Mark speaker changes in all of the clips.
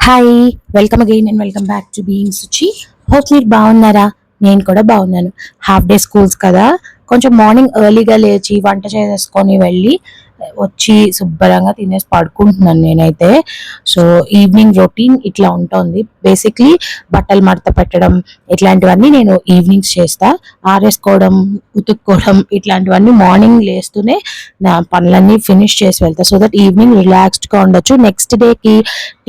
Speaker 1: Hi, welcome again and welcome back to being Suchi. Hope మీరు బాగున్నారా? నేను కూడా బాగున్నాను. హాఫ్ డే స్కూల్స్ కదా, కొంచెం మార్నింగ్ ఎర్లీగా లేచి వంట చేసేసుకొని వెళ్ళి వచ్చి శుభ్రంగా తినేసి పడుకుంటున్నాను నేనైతే. సో ఈవినింగ్ రొటీన్ ఇట్లా ఉంటుంది. బేసిక్లీ బట్టలు మడత పెట్టడం ఇట్లాంటివన్నీ నేను ఈవినింగ్స్ చేస్తా. ఆరేసుకోవడం, ఉతుక్కోవడం ఇట్లాంటివన్నీ మార్నింగ్ లేస్తూనే నా పనులన్నీ ఫినిష్ చేసి వెళ్తా, సో దట్ ఈవినింగ్ రిలాక్స్డ్గా ఉండొచ్చు. నెక్స్ట్ డేకి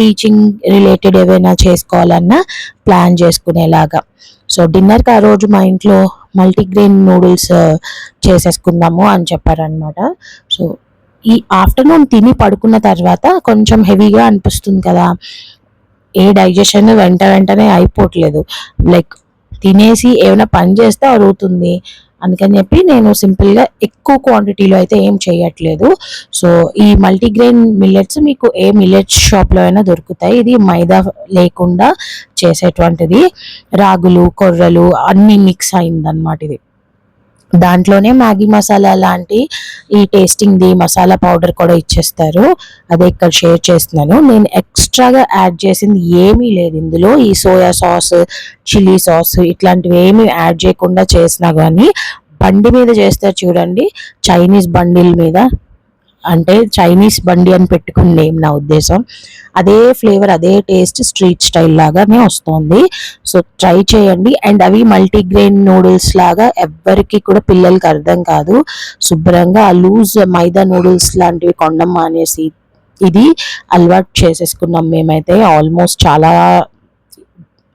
Speaker 1: టీచింగ్ రిలేటెడ్ ఏవైనా చేసుకోవాలన్నా ప్లాన్ చేసుకునేలాగా. సో డిన్నర్కి ఆ రోజు మా ఇంట్లో మల్టీగ్రెయిన్ నూడిల్స్ చేసేసుకుందాము అని చెప్పారనమాట. సో ఈ ఆఫ్టర్నూన్ తిని పడుకున్న తర్వాత కొంచెం హెవీగా అనిపిస్తుంది కదా, ఏ డైజెషన్ వెంటనే అయిపోవట్లేదు. లైక్ తినేసి ఏమైనా పని చేస్తే అరుగుతుంది. అందుకని చెప్పి నేను సింపుల్గా ఎక్కువ క్వాంటిటీలో అయితే ఏం చేయట్లేదు. సో ఈ మల్టీగ్రెయిన్ మిల్లెట్స్ మీకు ఏ మిల్లెట్స్ షాప్లో అయినా దొరుకుతాయి. ఇది మైదా లేకుండా చేసేటువంటిది, రాగులు కొర్రలు అన్నీ మిక్స్ అయిందనమాట. ఇది దాంట్లోనే మ్యాగీ మసాలా లాంటి ఈ టేస్టింగ్ది మసాలా పౌడర్ కూడా ఇచ్చేస్తారు. అదే ఇక్కడ షేర్ చేస్తున్నాను. నేను ఎక్స్ట్రాగా యాడ్ చేసింది ఏమీ లేదు ఇందులో. ఈ సోయా సాస్, చిల్లీ సాస్ ఇట్లాంటివి ఏమీ యాడ్ చేయకుండా చేసినా కానీ బండి మీద చేస్తారు చూడండి, చైనీస్ బండిల మీద, అంటే చైనీస్ బండి అని పెట్టుకుని ఏం నా ఉద్దేశం, అదే ఫ్లేవర్ అదే టేస్ట్ స్ట్రీట్ స్టైల్ లాగానే వస్తుంది. సో ట్రై చేయండి. అండ్ అవి మల్టీగ్రెయిన్ నూడిల్స్ లాగా ఎవ్వరికి కూడా పిల్లలకి అర్థం కాదు. శుభ్రంగా ఆ లూజ్ మైదా నూడిల్స్ లాంటివి కొండం మానేసి ఇది అలవాటు చేసేసుకున్నాం మేమైతే ఆల్మోస్ట్ చాలా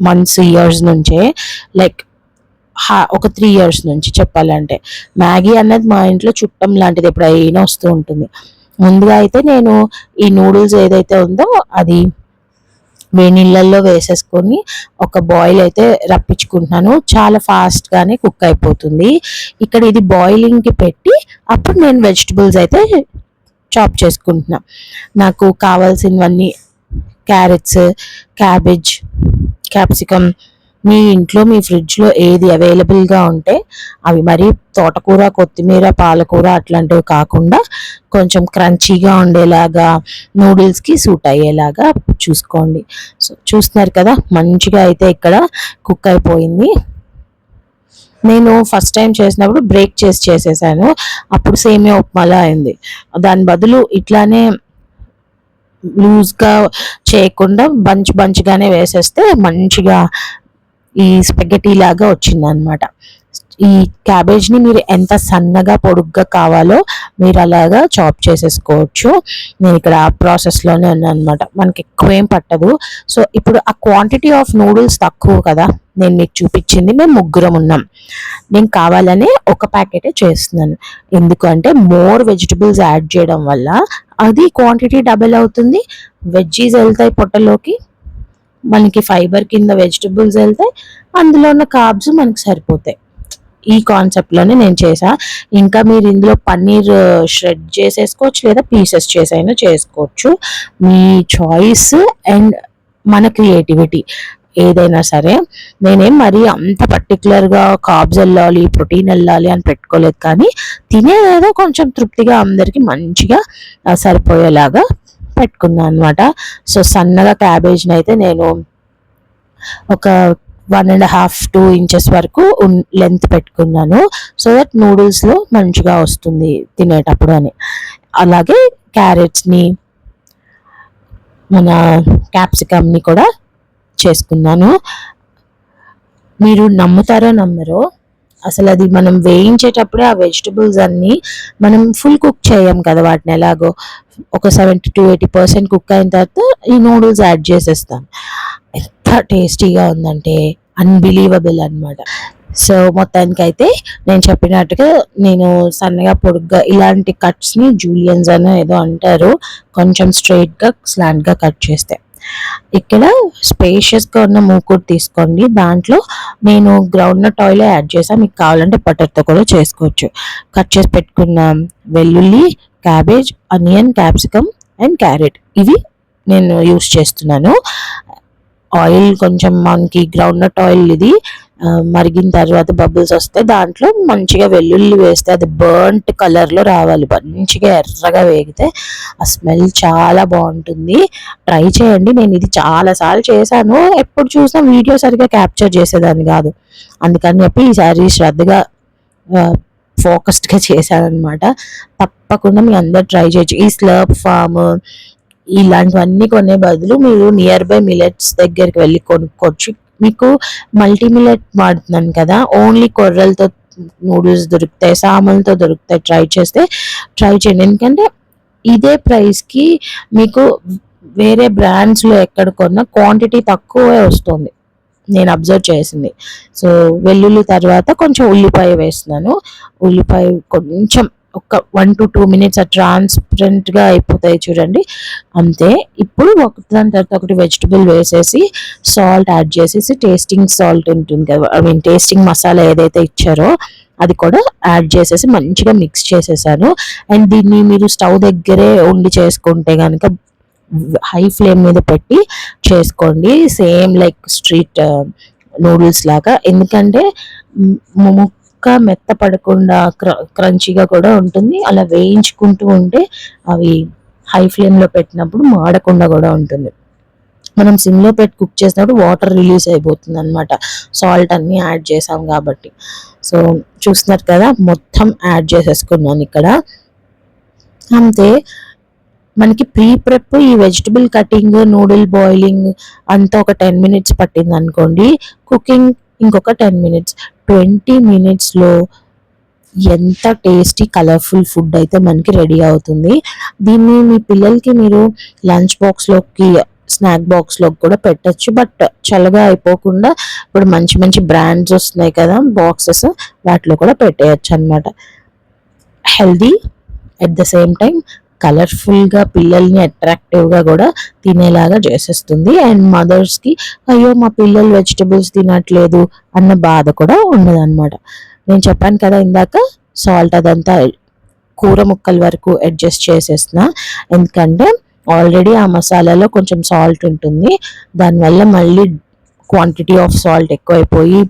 Speaker 1: మంత్స్ ఇయర్స్ నుంచే. లైక్ ఒక 3 years నుంచి చెప్పాలంటే. మ్యాగీ అన్నది మా ఇంట్లో చుట్టం లాంటిది, ఎప్పుడైనా వస్తూ ఉంటుంది. ముందుగా అయితే నేను ఈ నూడిల్స్ ఏదైతే ఉందో అది వేడి నీళ్ళల్లో వేసేసుకొని ఒక బాయిల్ అయితే రప్పించుకుంటున్నాను. చాలా ఫాస్ట్గానే కుక్ అయిపోతుంది. ఇక్కడ ఇది బాయిలింగ్కి పెట్టి అప్పుడు నేను వెజిటబుల్స్ అయితే చాప్ చేసుకుంటున్నా. నాకు కావాల్సినవన్నీ క్యారెట్స్, క్యాబేజ్, క్యాప్సికమ్, మీ ఇంట్లో మీ ఫ్రిడ్జ్లో ఏది అవైలబుల్గా ఉంటే అవి, మరి తోటకూర, కొత్తిమీర, పాలకూర అట్లాంటివి కాకుండా కొంచెం క్రంచీగా ఉండేలాగా నూడిల్స్కి సూట్ అయ్యేలాగా చూసుకోండి. సో చూస్తున్నారు కదా, మంచిగా అయితే ఇక్కడ కుక్ అయిపోయింది. నేను ఫస్ట్ టైం చేసినప్పుడు బ్రేక్ చేసేసాను, అప్పుడు సేమియా ఉప్మాలా అయింది. దాని బదులు ఇట్లానే లూజ్గా చేయకుండా బంచ్గానే వేసేస్తే మంచిగా ఈ స్పెగటీ లాగా వచ్చిందనమాట. ఈ క్యాబేజ్ని మీరు ఎంత సన్నగా పొడుగ్గా కావాలో మీరు అలాగా చాప్ చేసేసుకోవచ్చు. నేను ఇక్కడ ఆ ప్రాసెస్లోనే ఉన్నాను అనమాట. మనకి ఎక్కువ ఏం పట్టదు. సో ఇప్పుడు ఆ క్వాంటిటీ ఆఫ్ నూడిల్స్ తక్కువ కదా, నేను మీకు చూపించింది మేము ముగ్గురం ఉన్నాం. నేను కావాలనే ఒక ప్యాకెటే చేస్తున్నాను. ఎందుకంటే మోర్ వెజిటబుల్స్ యాడ్ చేయడం వల్ల అది క్వాంటిటీ డబుల్ అవుతుంది. వెజ్జీస్ వెళ్తాయి పొట్టలోకి, మనకి ఫైబర్ కింద వెజిటబుల్స్ వెళ్తాయి, అందులో ఉన్న కార్బ్స్ మనకి సరిపోతాయి. ఈ కాన్సెప్ట్లోనే నేను చేసా. ఇంకా మీరు ఇందులో పన్నీర్ షెడ్ చేసేసుకోవచ్చు, లేదా పీసెస్ చేసైనా చేసుకోవచ్చు. మీ చాయిస్ అండ్ మన క్రియేటివిటీ ఏదైనా సరే. నేనేం మరీ అంత పర్టికులర్గా కార్బ్స్ వెళ్ళాలి, ప్రోటీన్ వెళ్ళాలి అని పెట్టుకోలేదు, కానీ తినేదేదో కొంచెం తృప్తిగా అందరికీ మంచిగా సరిపోయేలాగా పెట్టుకున్నాను అనమాట. సో సన్నగా క్యాబేజ్ని అయితే నేను ఒక 1.5-2 inches వరకు లెంత్ పెట్టుకున్నాను, సో దట్ నూడిల్స్లో మంచిగా వస్తుంది తినేటప్పుడు అని. అలాగే క్యారెట్స్ని, మన క్యాప్సికమ్ని కూడా చేసుకున్నాను. మీరు నమ్ముతారో నమ్మరో, అసలు అది మనం వేయించేటప్పుడే ఆ వెజిటబుల్స్ అన్నీ మనం ఫుల్ కుక్ చేయం కదా, వాటిని ఎలాగో ఒక 70-80% కుక్ అయిన తర్వాత ఈ నూడిల్స్ యాడ్ చేసేస్తాం. ఎంత టేస్టీగా ఉందంటే అన్బిలీవబుల్ అనమాట. సో మొత్తానికైతే నేను చెప్పినట్టుగా నేను సన్నగా పొడుగ్గా ఇలాంటి కట్స్ని జూలియన్స్ అని ఏదో అంటారు, కొంచెం స్ట్రైట్గా స్లాంట్గా కట్ చేస్తే. ఇక్కడ స్పేషియస్గా ఉన్న మూకుడు తీసుకోండి. దాంట్లో నేను గ్రౌండ్ నట్ ఆయిల్ యాడ్ చేసాను, మీకు కావాలంటే బటర్తో కూడా చేసుకోవచ్చు. కట్ చేసి పెట్టుకున్న వెల్లుల్లి, cabbage, onion, capsicum and carrot ఇవి నేను యూస్ చేస్తున్నాను. ఆయిల్ కొంచెం మనకి గ్రౌండ్ నట్ ఆయిల్ ఇది మరిగిన తర్వాత బబుల్స్ వస్తే దాంట్లో మంచిగా వెల్లుల్లి వేస్తే అది బర్న్ట్ కలర్లో రావాలి, మంచిగా ఎర్రగా వేగితే ఆ స్మెల్ చాలా బాగుంటుంది. ట్రై చేయండి. నేను ఇది చాలాసార్లు చేశాను, ఎప్పుడు చూసినా వీడియో సరిగ్గా క్యాప్చర్ చేసేదాన్ని కాదు, అందుకని చెప్పి ఈసారి శ్రద్ధగా ఫోకస్డ్గా చేశానమాట. తప్పకుండా మీ అందరు ట్రై చేయొచ్చు. ఈ స్లర్ప్ ఫామ్ ఇలాంటివన్నీ కొనే బదులు మీరు నియర్ బై మిలెట్స్ దగ్గరికి వెళ్ళి కొనుక్కోవచ్చు. మీకు మల్టీ మిలెట్ వాడుతున్నాను కదా, ఓన్లీ కొర్రలతో నూడిల్స్ దొరుకుతాయి, సామాన్లతో దొరుకుతాయి. ట్రై చేయండి, ఎందుకంటే ఇదే ప్రైస్కి మీకు వేరే బ్రాండ్స్లో ఎక్కడ కొన్నా క్వాంటిటీ తక్కువే వస్తుంది, నేను అబ్జర్వ్ చేసింది. సో వెల్లుల్లి తర్వాత కొంచెం ఉల్లిపాయ వేస్తున్నాను. ఉల్లిపాయ కొంచెం ఒక 1 to 2 minutes ట్రాన్స్పరెంట్గా అయిపోతాయి చూడండి, అంతే. ఇప్పుడు దాని తర్వాత ఒకటి వెజిటబుల్ వేసేసి సాల్ట్ యాడ్ చేసేసి, టేస్టింగ్ సాల్ట్ ఉంటుంది కదా, టేస్టింగ్ మసాలా ఏదైతే ఇచ్చారో అది కూడా యాడ్ చేసేసి మంచిగా మిక్స్ చేసేసాను. అండ్ దీన్ని మీరు స్టవ్ దగ్గరే ఉండి చేసుకుంటే కనుక హై ఫ్లేమ్ మీద పెట్టి చేసుకోండి, సేమ్ లైక్ స్ట్రీట్ నూడిల్స్ లాగా. ఎందుకంటే ముక్క మెత్తపడకుండా క్రంచీగా కూడా ఉంటుంది. అలా వేయించుకుంటూ ఉంటే అవి హై ఫ్లేమ్లో పెట్టినప్పుడు మాడకుండా కూడా ఉంటుంది. మనం సిమ్లో పెట్టి కుక్ చేసినప్పుడు వాటర్ రిలీజ్ అయిపోతుంది అనమాట, సాల్ట్ అన్నీ యాడ్ చేసాం కాబట్టి. సో చూస్తున్నారు కదా, మొత్తం యాడ్ చేసేసుకున్నాను ఇక్కడ, అంతే. మనకి ప్రెప్ ఈ వెజిటబుల్ కటింగ్, నూడిల్ బాయిలింగ్ అంతా ఒక 10 minutes పట్టింది అనుకోండి, కుకింగ్ ఇంకొక 10 minutes. 20 minutesలో ఎంత టేస్టీ కలర్ఫుల్ ఫుడ్ అయితే మనకి రెడీ అవుతుంది. దీన్ని మీ పిల్లలకి మీరు లంచ్ బాక్స్లోకి, స్నాక్ బాక్స్లోకి కూడా పెట్టచ్చు. బట్ చల్లగా అయిపోకుండా ఇప్పుడు మంచి మంచి బ్రాండ్స్ వస్తున్నాయి కదా బాక్సెస్, వాటిలో కూడా పెట్టేయచ్చు అనమాట. Healthy at the same time కలర్ఫుల్గా, పిల్లల్ని అట్రాక్టివ్గా కూడా తినేలాగా చేసేస్తుంది. అండ్ మదర్స్కి అయ్యో మా పిల్లలు వెజిటబుల్స్ తినట్లేదు అన్న బాధ కూడా ఉండదన్నమాట. నేను చెప్పాను కదా ఇందాక, సాల్ట్ అదంతా కూర ముక్కల వరకు అడ్జస్ట్ చేసేసిన, ఎందుకంటే ఆల్రెడీ ఆ మసాలాలో కొంచెం సాల్ట్ ఉంటుంది, దానివల్ల మళ్ళీ క్వాంటిటీ ఆఫ్ సాల్ట్ ఎక్కువైపోయి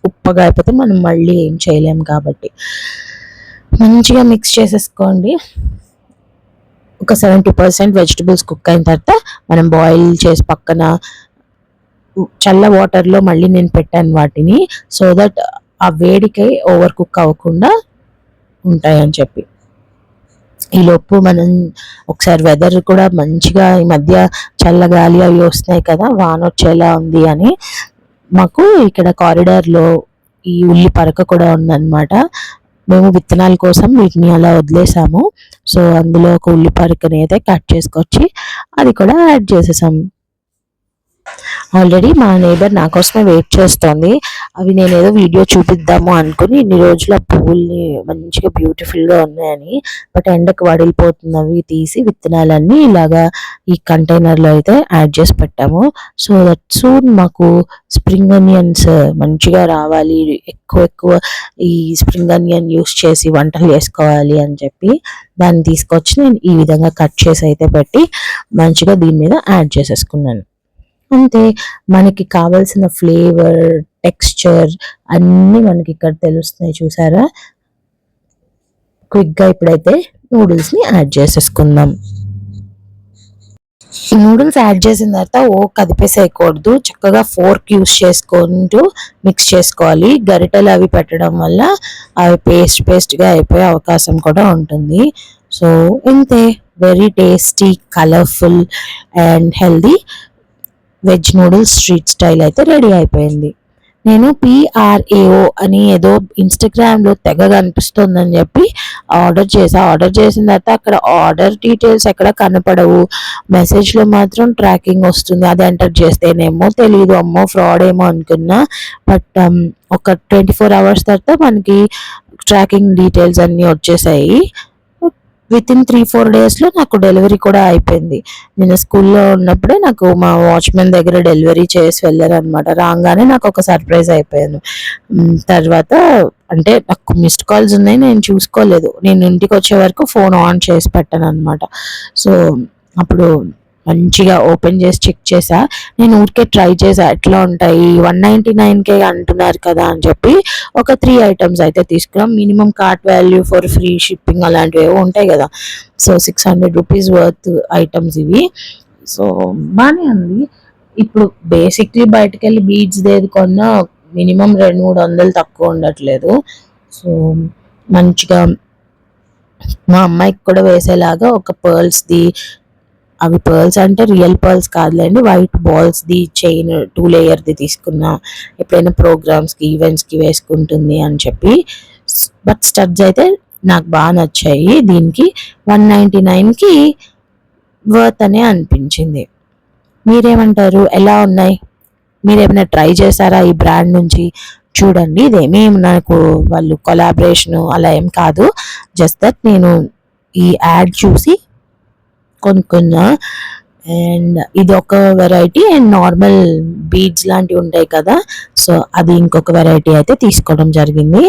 Speaker 1: ఉప్పగా అయిపోతే మనం మళ్ళీ ఏం చేయలేము కాబట్టి మంచిగా మిక్స్ చేసేసుకోండి. ఒక 70% వెజిటబుల్స్ కుక్ అయిన తర్వాత మనం బాయిల్ చేసి పక్కన చల్ల వాటర్లో మళ్ళీ నేను పెట్టాను వాటిని, సో దట్ ఆ వేడికై ఓవర్ కుక్ అవ్వకుండా ఉంటాయని చెప్పి. ఈలోపు మనం ఒకసారి వెదర్ కూడా మంచిగా, ఈ మధ్య చల్లగాలి అవి వస్తున్నాయి కదా, వాన వచ్చేలా ఉంది అని, మాకు ఇక్కడ కారిడార్లో ఈ ఉల్లి పరక కూడా ఉందన్నమాట. మేము విత్తనాల కోసం వీటిని అలా వదిలేసాము. సో అందులో ఒక ఉల్లి పరకని అయితే కట్ చేసుకొచ్చి అది కూడా యాడ్ చేసేసాము. ఆల్రెడీ మా నేబర్ నా కోసమే వెయిట్ చేస్తోంది. అవి నేను ఏదో వీడియో చూపిద్దాము అనుకుని ఇన్ని రోజులు ఆ పువ్వుల్ని మంచిగా బ్యూటిఫుల్గా ఉన్నాయని, బట్ ఎండకు వడిలిపోతున్నవి తీసి విత్తనాలన్నీ ఇలాగా ఈ కంటైనర్లో అయితే యాడ్ చేసి పెట్టాము. సో దట్ సూన్ మాకు స్ప్రింగ్ ఆనియన్స్ మంచిగా రావాలి, ఎక్కువ ఈ స్ప్రింగ్ ఆనియన్ యూస్ చేసి వంటలు చేసుకోవాలి అని చెప్పి దాన్ని తీసుకొచ్చి నేను ఈ విధంగా కట్ చేసి అయితే పెట్టి మంచిగా దీని మీద యాడ్ చేసేసుకున్నాను. అంతే, మనకి కావాల్సిన ఫ్లేవర్, టెక్స్చర్ అన్నీ మనకి ఇక్కడ తెలుస్తున్నాయి చూసారా. క్విక్గా ఇప్పుడైతే నూడిల్స్ని యాడ్ చేసేసుకుందాం. నూడిల్స్ యాడ్ చేసిన తర్వాత కదిపేసేయకూడదు, చక్కగా ఫోర్క్ యూస్ చేసుకుంటూ మిక్స్ చేసుకోవాలి. గరిటెలు అవి పెట్టడం వల్ల అవి పేస్ట్గా అయిపోయే అవకాశం కూడా ఉంటుంది. సో ఇంతే, very tasty, colourful and healthy veg noodles street style అయితే రెడీ అయిపోయింది. నేను PRAO అని ఏదో ఇన్స్టాగ్రామ్లో తెగ కనిపిస్తుందని చెప్పి ఆర్డర్ చేసిన తర్వాత అక్కడ ఆర్డర్ డీటెయిల్స్ ఎక్కడ కనపడవు, మెసేజ్లో మాత్రం ట్రాకింగ్ వస్తుంది. అది ఎంటర్ చేస్తేనేమో తెలియదు, అమ్మో ఫ్రాడ్ ఏమో అనుకున్నా. బట్ ఒక 24 hours తర్వాత మనకి ట్రాకింగ్ డీటెయిల్స్ అన్నీ వచ్చేసాయి. వితిన్ 3-4 daysలో నాకు డెలివరీ కూడా అయిపోయింది. నేను స్కూల్లో ఉన్నప్పుడే నాకు మా వాచ్మెన్ దగ్గర డెలివరీ చేసి వెళ్ళారనమాట. రాగానే నాకు ఒక సర్ప్రైజ్ అయిపోయాను. తర్వాత అంటే నాకు మిస్డ్ కాల్స్ ఉన్నాయి, నేను చూసుకోలేదు. నేను ఇంటికి వచ్చే వరకు ఫోన్ ఆన్ చేసి పెట్టాను అనమాట. సో అప్పుడు మంచిగా ఓపెన్ చేసి చెక్ చేసా. నేను ఊరికే ట్రై చేసా ఎట్లా ఉంటాయి, 199కే అంటున్నారు కదా అని చెప్పి ఒక 3 ఐటమ్స్ అయితే తీసుకున్నాం. Minimum cart value for free shipping అలాంటివి ఏవో ఉంటాయి కదా. సో 600 రూపీస్ వర్త్ ఐటమ్స్ ఇవి. సో బాగానే ఉంది. ఇప్పుడు బేసిక్లీ బయటకు వెళ్ళి బీడ్స్ ఏది కొన్నా మినిమం 200-300 తక్కువ ఉండట్లేదు. సో మంచిగా మా అమ్మాయికి కూడా వేసేలాగా ఒక పర్ల్స్ది, అవి పర్ల్స్ అంటే రియల్ పర్ల్స్ కాదులేండి, వైట్ బాల్స్ది చైన్ 2 లేయర్ది తీసుకున్నా, ఎప్పుడైనా ప్రోగ్రామ్స్కి ఈవెంట్స్కి వేసుకుంటుంది అని చెప్పి. బట్ స్టడ్స్ అయితే నాకు బాగా నచ్చాయి. దీనికి 199కి వర్త్ అనే అనిపించింది. మీరేమంటారు, ఎలా ఉన్నాయి? మీరేమైనా ట్రై చేశారా ఈ బ్రాండ్ నుంచి? చూడండి, ఇదేమీ నాకు వాళ్ళు కొలాబరేషన్ అలా ఏం కాదు, జస్ట్ దట్ నేను ఈ యాడ్ చూసి కొనుక్కున్నా. అండ్ ఇది ఒక వెరైటీ, అండ్ నార్మల్ బీడ్స్ లాంటివి ఉంటాయి కదా, సో అది ఇంకొక వెరైటీ అయితే తీసుకోవడం జరిగింది.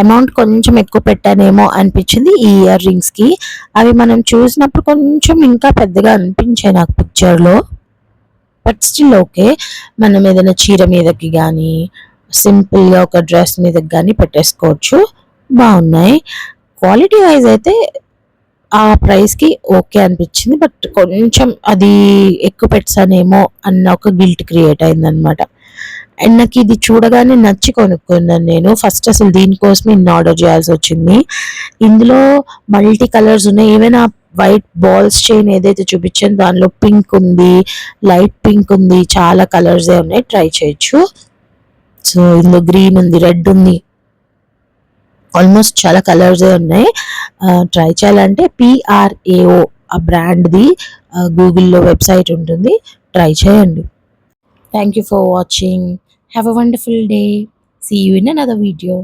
Speaker 1: అమౌంట్ కొంచెం ఎక్కువ పెట్టానేమో అనిపించింది ఈ ఇయర్ రింగ్స్కి. అవి మనం చూసినప్పుడు కొంచెం ఇంకా పెద్దగా అనిపించాయి నాకు పిక్చర్లో. బట్ స్టిల్ ఓకే, మనం ఏదైనా చీర మీదకి కానీ సింపుల్గా ఒక డ్రెస్ మీదకి కానీ పెట్టేసుకోవచ్చు. బాగున్నాయి. క్వాలిటీ వైజ్ అయితే ఆ ప్రైస్కి ఓకే అనిపించింది. బట్ కొంచెం అది ఎక్కువ పెట్టానేమో అన్న ఒక గిల్ట్ క్రియేట్ అయిందనమాట. అండ్ నాకు ఇది చూడగానే నచ్చి కొనుక్కున్నాను నేను. ఫస్ట్ అసలు దీనికోసమే ఇన్ని ఆర్డర్ చేయాల్సి వచ్చింది. ఇందులో మల్టీ కలర్స్ ఉన్నాయి. ఏమైనా వైట్ బాల్స్ చైన్ ఏదైతే చూపించాను దానిలో పింక్ ఉంది, లైట్ పింక్ ఉంది, చాలా కలర్స్ ఉన్నాయి, ట్రై చేయొచ్చు. సో ఇందులో గ్రీన్ ఉంది, రెడ్ ఉంది, ఆల్మోస్ట్ చాలా కలర్స్ ఉన్నాయి. ట్రై చేయాలంటే PRAO ఆ బ్రాండ్ది గూగుల్లో వెబ్సైట్ ఉంటుంది, ట్రై చేయండి. Thank you for watching. Have a wonderful day. See you in another video.